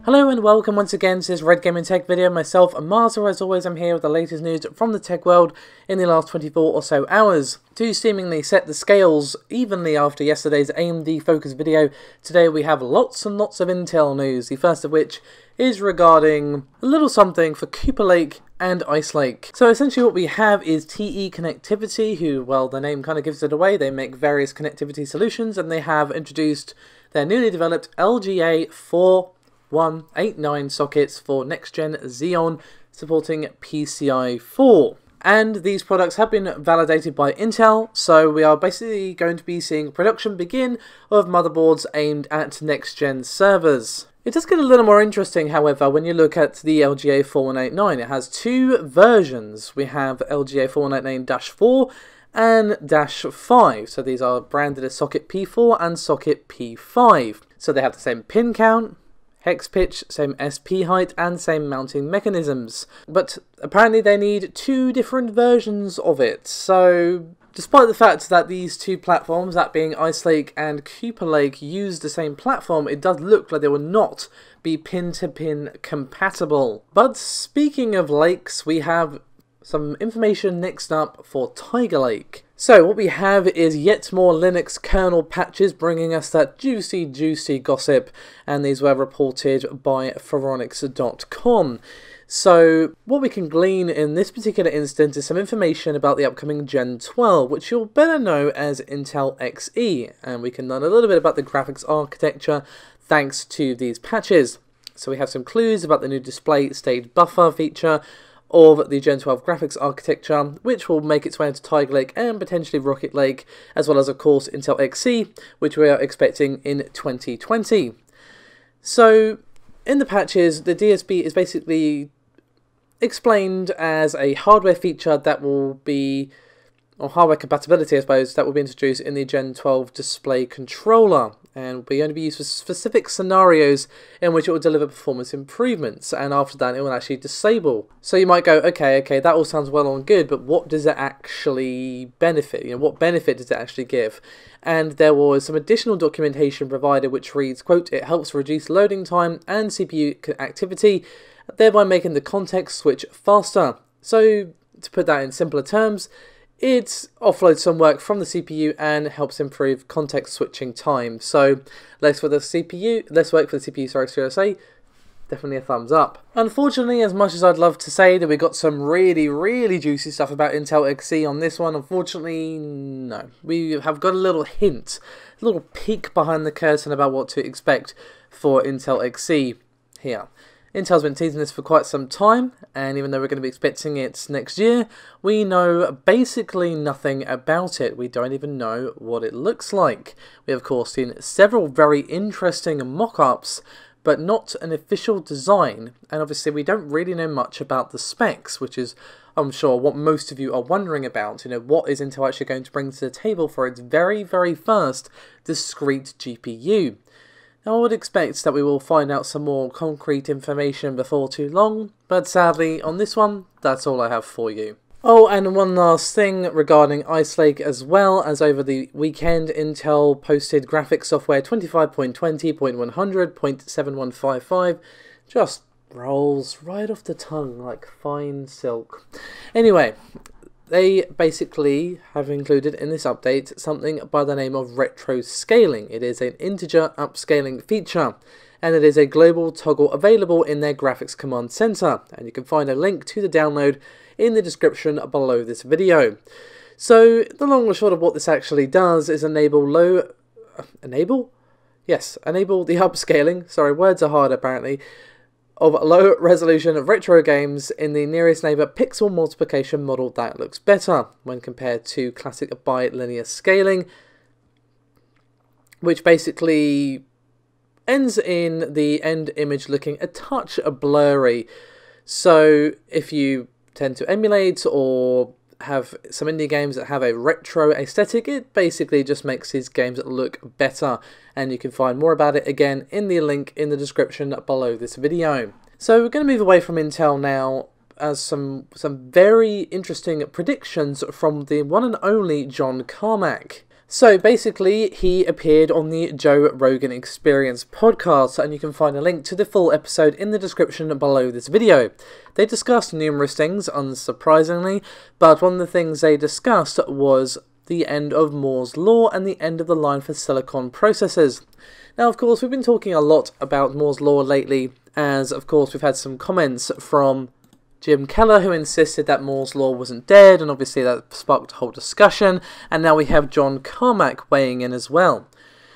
Hello and welcome once again to this Red Gaming Tech video. Myself and Marza, as always, I'm here with the latest news from the tech world in the last 24 or so hours. To seemingly set the scales evenly after yesterday's AMD focus video, today we have lots and lots of Intel news, the first of which is regarding a little something for Cooper Lake and Ice Lake. So essentially what we have is TE Connectivity, who, well, the name kind of gives it away. They make various connectivity solutions and they have introduced their newly developed LGA 4189 sockets for next-gen Xeon supporting PCI 4. And these products have been validated by Intel, so we are basically going to be seeing production begin of motherboards aimed at next-gen servers. It does get a little more interesting, however, when you look at the LGA 4189. It has two versions. We have LGA 4189-4 and -5. So these are branded as socket P4 and socket P5. So they have the same pin count, hex pitch, same SP height, and same mounting mechanisms. But apparently they need two different versions of it. So despite the fact that these two platforms, that being Ice Lake and Cooper Lake, use the same platform, it does look like they will not be pin-to-pin compatible. But speaking of lakes, we have some information next up for Tiger Lake. So what we have is yet more Linux kernel patches bringing us that juicy gossip, and these were reported by Phoronix.com. So what we can glean in this particular instance is some information about the upcoming Gen 12, which you'll better know as Intel Xe, and we can learn a little bit about the graphics architecture thanks to these patches. So we have some clues about the new display stage buffer feature of the Gen 12 graphics architecture, which will make its way into Tiger Lake and potentially Rocket Lake, as well as, of course, Intel Xe, which we are expecting in 2020. So, in the patches, the DSP is basically explained as a hardware feature that will be, or hardware compatibility, I suppose, that will be introduced in the Gen 12 display controller, and will be going to be used for specific scenarios in which it will deliver performance improvements, and after that it will actually disable. So you might go, okay, that all sounds well and good, but what does it actually benefit? You know, what benefit does it actually give? And there was some additional documentation provided which reads, quote, "It helps reduce loading time and CPU activity, thereby making the context switch faster." So, to put that in simpler terms, it offloads some work from the CPU and helps improve context switching time. So, less work for the CPU, sorry, should I say, definitely a thumbs up. Unfortunately, as much as I'd love to say that we got some really juicy stuff about Intel Xe on this one, unfortunately, no. We have got a little hint, a little peek behind the curtain about what to expect for Intel Xe here. Intel's been teasing this for quite some time, and even though we're going to be expecting it next year, we know basically nothing about it. We don't even know what it looks like. We have, of course, seen several very interesting mock-ups, but not an official design, and obviously we don't really know much about the specs, which is, I'm sure, what most of you are wondering about. You know, what is Intel actually going to bring to the table for its very first discrete GPU? Now, I would expect that we will find out some more concrete information before too long, but sadly, on this one, that's all I have for you. Oh, and one last thing regarding Ice Lake as well, as over the weekend, Intel posted graphics software 25.20.100.7155, just rolls right off the tongue like fine silk. Anyway, they basically have included in this update something by the name of retro scaling. It is an integer upscaling feature, and it is a global toggle available in their graphics command center, and you can find a link to the download in the description below this video. So the long and short of what this actually does is enable the upscaling, sorry, words are hard apparently, of low resolution retro games in the nearest neighbor pixel multiplication model that looks better when compared to classic bilinear scaling, which basically ends in the end image looking a touch blurry. So if you tend to emulate or have some indie games that have a retro aesthetic, it basically just makes these games look better, and you can find more about it again in the link in the description below this video. So we're going to move away from Intel now, as some very interesting predictions from the one and only John Carmack. So basically, he appeared on the Joe Rogan Experience podcast, and you can find a link to the full episode in the description below this video. They discussed numerous things, unsurprisingly, but one of the things they discussed was the end of Moore's Law and the end of the line for silicon processors. Now, of course, we've been talking a lot about Moore's Law lately, as, of course, we've had some comments from Jim Keller, who insisted that Moore's Law wasn't dead, and obviously that sparked a whole discussion, and now we have John Carmack weighing in as well.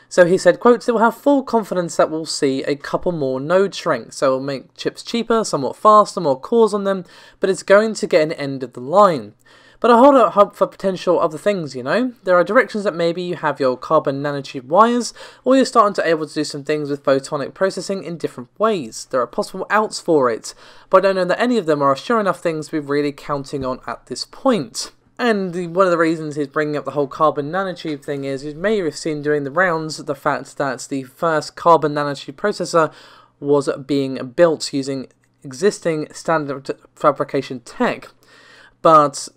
So he said, quote, "They will have full confidence that we'll see a couple more node shrinks, so it'll make chips cheaper, somewhat faster, more cores on them, but it's going to get an end of the line. But I hold out hope for potential other things, you know? There are directions that maybe you have your carbon nanotube wires, or you're starting to able to do some things with photonic processing in different ways. There are possible outs for it, but I don't know that any of them are sure enough things we're really counting on at this point." And one of the reasons he's bringing up the whole carbon nanotube thing is, you may have seen during the rounds the fact that the first carbon nanotube processor was being built using existing standard fabrication tech. But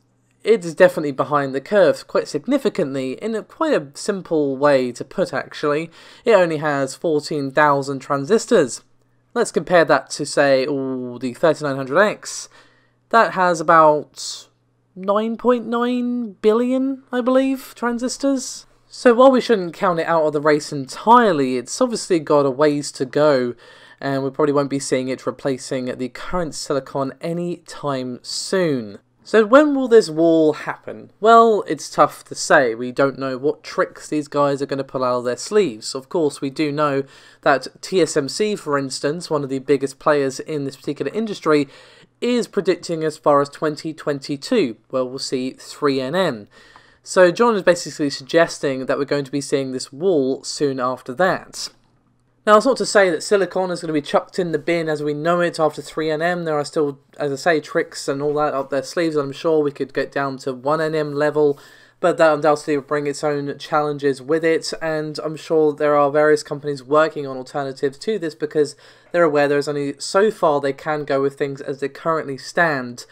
it is definitely behind the curve quite significantly, in a quite a simple way to put actually. It only has 14,000 transistors. Let's compare that to, say, the 3900X. That has about 9.9 billion, I believe, transistors. So while we shouldn't count it out of the race entirely, it's obviously got a ways to go, and we probably won't be seeing it replacing the current silicon anytime soon. So when will this wall happen? Well, it's tough to say. We don't know what tricks these guys are going to pull out of their sleeves. Of course, we do know that TSMC, for instance, one of the biggest players in this particular industry, is predicting as far as 2022, where we'll see 3nm. So John is basically suggesting that we're going to be seeing this wall soon after that. Now, it's not to say that silicon is going to be chucked in the bin as we know it after 3nm. There are still, as I say, tricks and all that up their sleeves. I'm sure we could get down to 1nm level, but that undoubtedly will bring its own challenges with it. And I'm sure there are various companies working on alternatives to this because they're aware there's only so far they can go with things as they currently stand.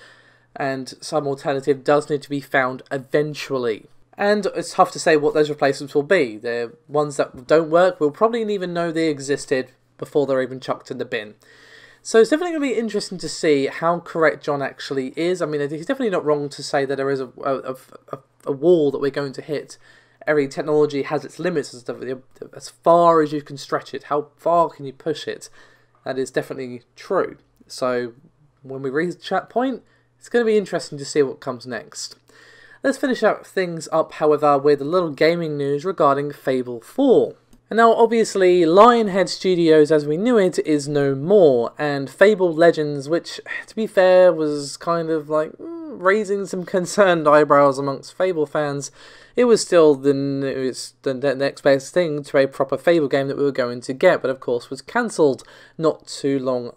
And some alternative does need to be found eventually. And it's tough to say what those replacements will be. The ones that don't work, we'll probably even know they existed before they're even chucked in the bin. So it's definitely going to be interesting to see how correct John actually is. I mean, he's definitely not wrong to say that there is a wall that we're going to hit. Every technology has its limits as far as you can stretch it. How far can you push it? That is definitely true. So when we reach that point, it's going to be interesting to see what comes next. Let's finish up things up, however, with a little gaming news regarding Fable 4. And now, obviously, Lionhead Studios as we knew it is no more, and Fable Legends, which, to be fair, was kind of like raising some concerned eyebrows amongst Fable fans, it was still the next best thing to a proper Fable game that we were going to get, but of course was cancelled not too long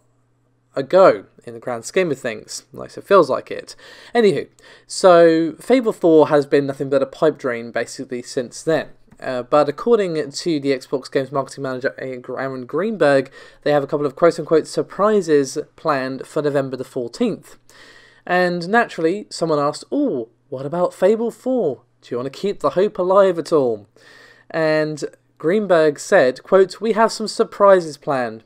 ago, in the grand scheme of things. At least it feels like it. Anywho, so Fable 4 has been nothing but a pipe dream basically since then. But according to the Xbox Games Marketing Manager Aaron Greenberg, they have a couple of quote-unquote surprises planned for November the 14th. And naturally, someone asked, "Oh, what about Fable 4? Do you want to keep the hope alive at all?" And Greenberg said, quote, "We have some surprises planned.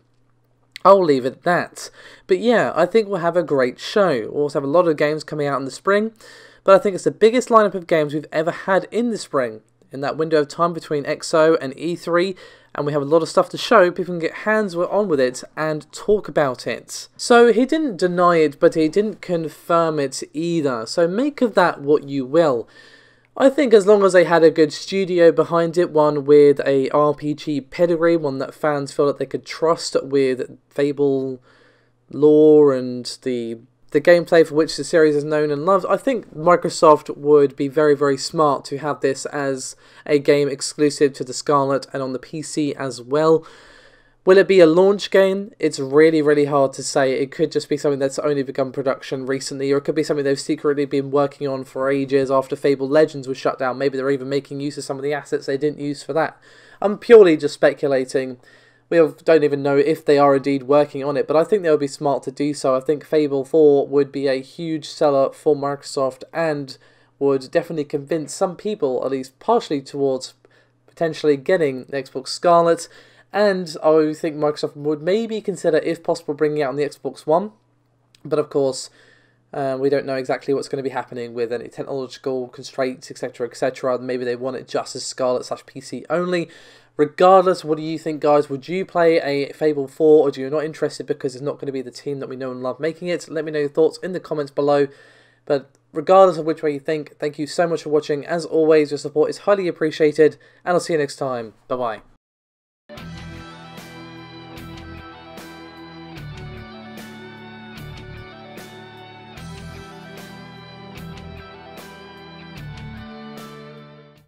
I'll leave it at that. But yeah, I think we'll have a great show. We'll also have a lot of games coming out in the spring, but I think it's the biggest lineup of games we've ever had in the spring. In that window of time between XO and E3, and we have a lot of stuff to show, people can get hands on with it and talk about it." So he didn't deny it, but he didn't confirm it either. So make of that what you will. I think as long as they had a good studio behind it, one with a RPG pedigree, one that fans feel that they could trust with Fable lore and the gameplay for which the series is known and loved, I think Microsoft would be very, very smart to have this as a game exclusive to the Scarlet and on the PC as well. Will it be a launch game? It's really, really hard to say. It could just be something that's only begun production recently, or it could be something they've secretly been working on for ages after Fable Legends was shut down. Maybe they're even making use of some of the assets they didn't use for that. I'm purely just speculating. We don't even know if they are indeed working on it, but I think they would be smart to do so. I think Fable 4 would be a huge seller for Microsoft and would definitely convince some people, at least partially, towards potentially getting Xbox Scarlet. And I think Microsoft would maybe consider, if possible, bringing it out on the Xbox One. But of course, we don't know exactly what's going to be happening with any technological constraints, etc., etc. Maybe they want it just as Scarlet/PC only. Regardless, what do you think, guys? Would you play a Fable 4, or do you not interested because it's not going to be the team that we know and love making it? Let me know your thoughts in the comments below. But regardless of which way you think, thank you so much for watching. As always, your support is highly appreciated, and I'll see you next time. Bye-bye.